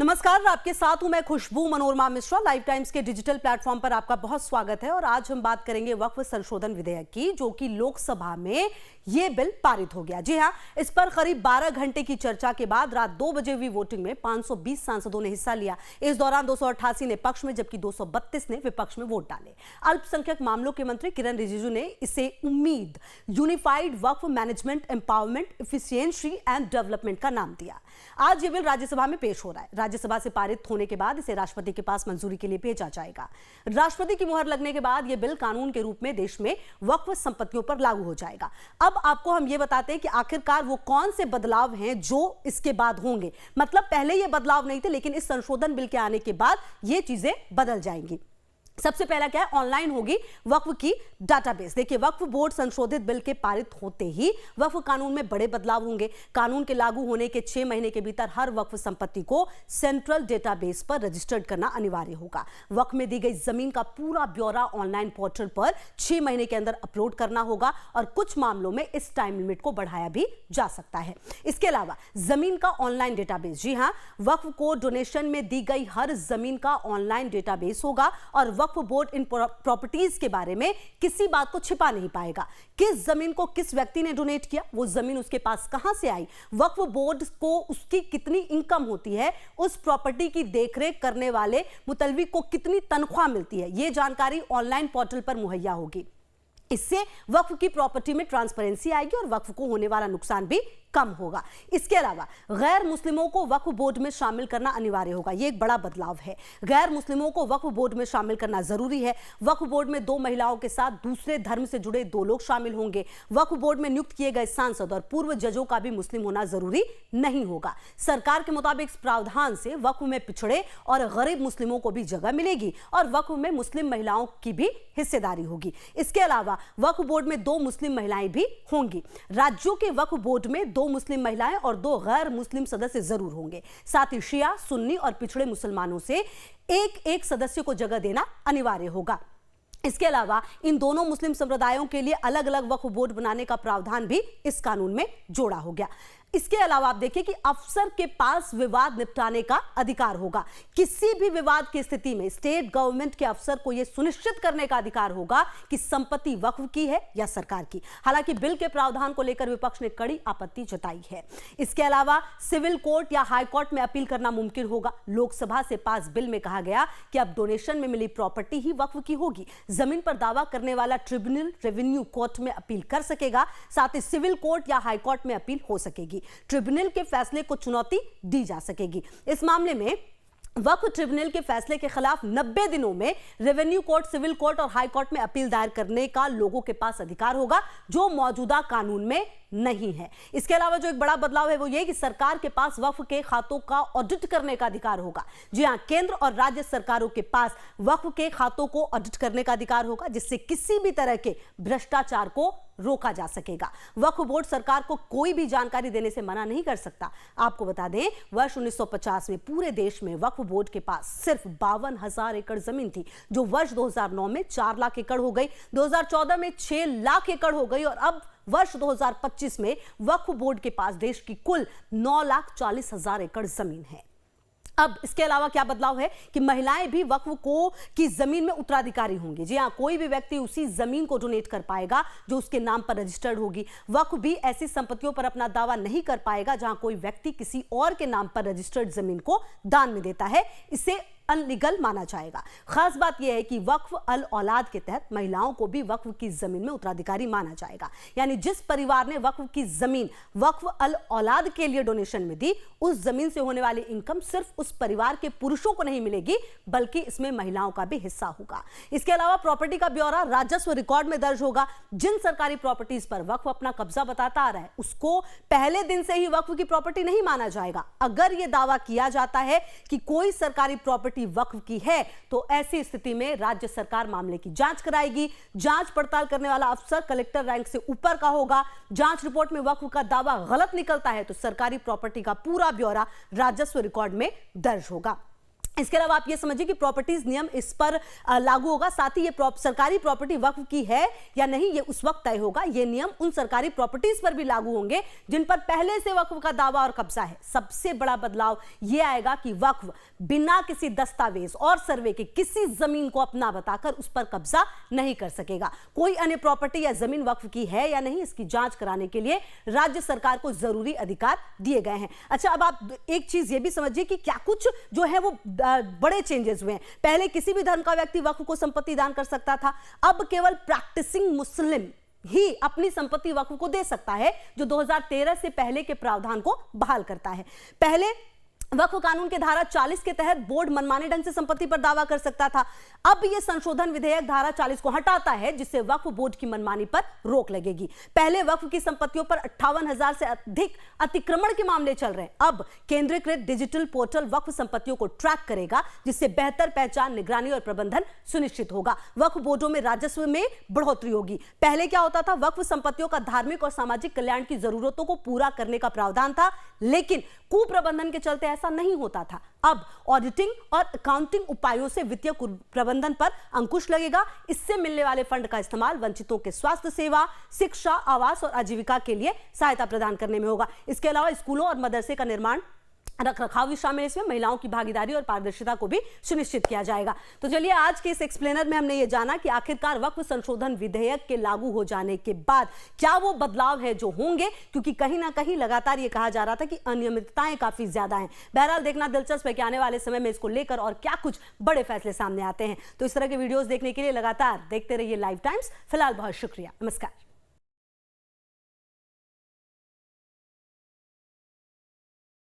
नमस्कार, आपके साथ हूं मैं खुशबू मनोरमा मिश्रा। लाइव टाइम्स के डिजिटल प्लेटफॉर्म पर आपका बहुत स्वागत है और आज हम बात करेंगे वक्फ संशोधन विधेयक की, जो कि लोकसभा में ये बिल पारित हो गया। जी हां, इस पर करीब 12 घंटे की चर्चा के बाद रात 2 बजे हुई वोटिंग में 520 सांसदों ने हिस्सा लिया। इस दौरान 288 ने पक्ष में जबकि 232 ने विपक्ष में वोट डाले। अल्पसंख्यक मामलों के मंत्री किरण रिजिजू ने इसे उम्मीद, unified Waqf management, empowerment, efficiency and development का नाम दिया। आज ये बिल राज्यसभा में पेश हो रहा है। राज्यसभा से पारित होने के बाद इसे राष्ट्रपति के पास मंजूरी के लिए भेजा जाएगा। राष्ट्रपति की मुहर लगने के बाद यह बिल कानून के रूप में देश में वक्फ संपत्तियों पर लागू हो जाएगा। अब आपको हम ये बताते हैं कि आखिरकार वो कौन से बदलाव हैं जो इसके बाद होंगे। मतलब पहले ये बदलाव नहीं थे, लेकिन इस संशोधन बिल के आने के बाद ये चीजें बदल जाएंगी। सबसे पहला क्या है, ऑनलाइन होगी वक्फ की डाटाबेस। देखिए, वक्फ बोर्ड संशोधित बिल के पारित होते ही वक्फ कानून में बड़े बदलाव होंगे। कानून के लागू होने के 6 महीने के भीतर हर वक्फ संपत्ति को सेंट्रल डेटाबेस पर रजिस्टर्ड करना अनिवार्य होगा। वक्फ में दी गई जमीन का पूरा ब्यौरा ऑनलाइन पोर्टल पर 6 महीने के अंदर अपलोड करना होगा और कुछ मामलों में इस टाइम लिमिट को बढ़ाया भी जा सकता है। इसके अलावा जमीन का ऑनलाइन डेटाबेस, जी हां, वक्फ को डोनेशन में दी गई हर जमीन का ऑनलाइन डेटाबेस होगा और वक्फ बोर्ड इन प्रॉपर्टीज के बारे में किसी बात को छिपा नहीं पाएगा। किस जमीन को किस व्यक्ति ने डोनेट किया, वो जमीन उसके पास कहां से आई, वक्फ बोर्ड को उसकी कितनी इनकम होती है, उस प्रॉपर्टी की देखरेख करने वाले मुतल्लिक को कितनी तनख्वाह मिलती है, यह जानकारी ऑनलाइन पोर्टल पर मुहैया होगी। इससे वक्फ की प्रॉपर्टी में ट्रांसपेरेंसी आएगी और वक्फ को होने वाला नुकसान भी कम होगा। इसके अलावा गैर मुस्लिमों को वक्फ बोर्ड में शामिल करना अनिवार्य होगा। यह एक बड़ा बदलाव है। गैर मुस्लिमों को वक्फ बोर्ड में शामिल करना जरूरी है। वक्फ बोर्ड में 2 महिलाओं के साथ दूसरे धर्म से जुड़े 2 लोग शामिल होंगे। वक्फ बोर्ड में नियुक्त किए गए सांसद और पूर्व जजों का भी मुस्लिम होना जरूरी नहीं होगा। सरकार के मुताबिक इस प्रावधान से वक्फ में पिछड़े और गरीब मुस्लिमों को भी जगह मिलेगी और वक्फ में मुस्लिम महिलाओं की भी हिस्सेदारी होगी। इसके अलावा वक्फ बोर्ड में 2 मुस्लिम महिलाएं भी होंगी। राज्यों के वक्फ बोर्ड में 2 मुस्लिम महिलाएं और 2 गैर मुस्लिम सदस्य जरूर होंगे। साथ ही शिया, सुन्नी और पिछड़े मुसलमानों से एक सदस्य को जगह देना अनिवार्य होगा। इसके अलावा इन दोनों मुस्लिम संप्रदायों के लिए अलग अलग वक्फ बोर्ड बनाने का प्रावधान भी इस कानून में जोड़ा हो गया। इसके अलावा आप देखिए कि अफसर के पास विवाद निपटाने का अधिकार होगा। किसी भी विवाद की स्थिति में स्टेट गवर्नमेंट के अफसर को यह सुनिश्चित करने का अधिकार होगा कि संपत्ति वक्फ की है या सरकार की। हालांकि बिल के प्रावधान को लेकर विपक्ष ने कड़ी आपत्ति जताई है। इसके अलावा सिविल कोर्ट या हाई कोर्ट में अपील करना मुमकिन होगा। लोकसभा से पास बिल में कहा गया कि अब डोनेशन में मिली प्रॉपर्टी ही वक्फ की होगी। जमीन पर दावा करने वाला ट्रिब्यूनल रेवेन्यू कोर्ट में अपील कर सकेगा। साथ ही सिविल कोर्ट या हाई कोर्ट में अपील हो सकेगी। ट्रिब्यूनल के फैसले को चुनौती दी जा सकेगी। इस मामले में वक्फ ट्रिब्यूनल के फैसले के खिलाफ 90 दिनों में रेवेन्यू कोर्ट, सिविल कोर्ट और हाई कोर्ट में अपील दायर करने का लोगों के पास अधिकार होगा, जो मौजूदा कानून में नहीं है। इसके अलावा जो एक बड़ा बदलाव है वो ये कि सरकार के पास वक्फ के खातों का ऑडिट करने का अधिकार होगा। जी हां, केंद्र और राज्य सरकारों के पास वक्फ के खातों को ऑडिट करने का अधिकार होगा, जिससे किसी भी तरह के भ्रष्टाचार को रोका जा सकेगा। वक्फ बोर्ड सरकार को कोई भी जानकारी देने से मना नहीं कर सकता। आपको बता दें, वर्ष 1950 में पूरे देश में वक्फ बोर्ड के पास सिर्फ 52,000 एकड़ जमीन थी, जो वर्ष 2009 में 4 लाख एकड़ हो गई, 2014 में 6 लाख एकड़ हो गई और अब वर्ष 2025 में वक्फ बोर्ड के पास देश की कुल 9,40,000 एकड़ जमीन है। अब इसके अलावा क्या बदलाव है कि महिलाएं भी वक्फ को की जमीन में उत्तराधिकारी होंगी। जी हां, कोई भी व्यक्ति उसी जमीन को डोनेट कर पाएगा जो उसके नाम पर रजिस्टर्ड होगी। वक्फ भी ऐसी संपत्तियों पर अपना दावा नहीं कर पाएगा जहां कोई व्यक्ति किसी और के नाम पर रजिस्टर्ड जमीन को दान में देता है। इसे अनलीगल माना जाएगा। खास बात यह है कि वक्फ अल औलाद के तहत महिलाओं को भी वक्फ की जमीन में उत्तराधिकारी माना जाएगा। यानी जिस परिवार ने वक्फ की जमीन वक्फ अल औलाद के लिए डोनेशन में दी, उस जमीन से होने वाली इनकम सिर्फ उस परिवार के पुरुषों को नहीं मिलेगी, बल्कि इसमें महिलाओं का भी हिस्सा होगा। इसके अलावा प्रॉपर्टी का ब्यौरा राजस्व रिकॉर्ड में दर्ज होगा। जिन सरकारी प्रॉपर्टीज पर वक्फ अपना कब्जा बताता आ रहा है, उसको पहले दिन से ही वक्फ की प्रॉपर्टी नहीं माना जाएगा। अगर यह दावा किया जाता है कि कोई सरकारी प्रॉपर्टी वक्फ की है, तो ऐसी स्थिति में राज्य सरकार मामले की जांच कराएगी। जांच पड़ताल करने वाला अफसर कलेक्टर रैंक से ऊपर का होगा। जांच रिपोर्ट में वक्फ का दावा गलत निकलता है तो सरकारी प्रॉपर्टी का पूरा ब्यौरा राजस्व रिकॉर्ड में दर्ज होगा। इसके अलावा आप ये समझिए कि प्रॉपर्टीज नियम इस पर लागू होगा। साथ ही ये सरकारी प्रॉपर्टी वक्फ की है या नहीं, ये उस वक्त तय होगा। ये नियम उन सरकारी प्रॉपर्टीज पर भी लागू होंगे जिन पर पहले से वक्फ का दावा और कब्जा है। सबसे बड़ा बदलाव ये आएगा कि वक्फ बिना किसी दस्तावेज और सर्वे के किसी जमीन को अपना बताकर उस पर कब्जा नहीं कर सकेगा। कोई अन्य प्रॉपर्टी या जमीन वक्फ की है या नहीं, इसकी जांच कराने के लिए राज्य सरकार को जरूरी अधिकार दिए गए हैं। अच्छा, अब आप एक चीज ये भी समझिए कि क्या कुछ जो है वो बड़े चेंजेस हुए हैं। पहले किसी भी धर्म का व्यक्ति वक्फ को संपत्ति दान कर सकता था, अब केवल प्रैक्टिसिंग मुस्लिम ही अपनी संपत्ति वक्फ को दे सकता है, जो 2013 से पहले के प्रावधान को बहाल करता है। पहले वक्फ कानून के धारा 40 के तहत बोर्ड मनमाने ढंग से संपत्ति पर दावा कर सकता था। अब यह संशोधन विधेयक धारा 40 को हटाता है, जिससे वक्फ बोर्ड की मनमानी पर रोक लगेगी। पहले वक्फ की संपत्तियों पर 58,000 से अधिक अतिक्रमण के मामले चल रहे हैं। अब केंद्रीकृत डिजिटल पोर्टल वक्फ संपत्तियों को ट्रैक करेगा, जिससे बेहतर पहचान, निगरानी और प्रबंधन सुनिश्चित होगा। वक्फ बोर्डों में राजस्व में बढ़ोतरी होगी। पहले क्या होता था, वक्फ संपत्तियों का धार्मिक और सामाजिक कल्याण की जरूरतों को पूरा करने का प्रावधान था, लेकिन कुप्रबंधन के चलते ऐसा नहीं होता था। अब ऑडिटिंग और अकाउंटिंग उपायों से वित्तीय प्रबंधन पर अंकुश लगेगा। इससे मिलने वाले फंड का इस्तेमाल वंचितों के स्वास्थ्य सेवा, शिक्षा, आवास और आजीविका के लिए सहायता प्रदान करने में होगा। इसके अलावा स्कूलों और मदरसे का निर्माण, रखरखाव भी शामिल है। इसमें महिलाओं की भागीदारी और पारदर्शिता को भी सुनिश्चित किया जाएगा। तो चलिए, आज के इस एक्सप्लेनर में हमने ये जाना कि आखिरकार वक्फ संशोधन विधेयक के लागू हो जाने के बाद क्या वो बदलाव है जो होंगे, क्योंकि कहीं ना कहीं लगातार ये कहा जा रहा था कि अनियमितताएं काफी ज्यादा हैं। बहरहाल देखना दिलचस्प है कि आने वाले समय में इसको लेकर और क्या कुछ बड़े फैसले सामने आते हैं। तो इस तरह के वीडियोस देखने के लिए लगातार देखते रहिए लाइव टाइम्स। फिलहाल बहुत शुक्रिया, नमस्कार।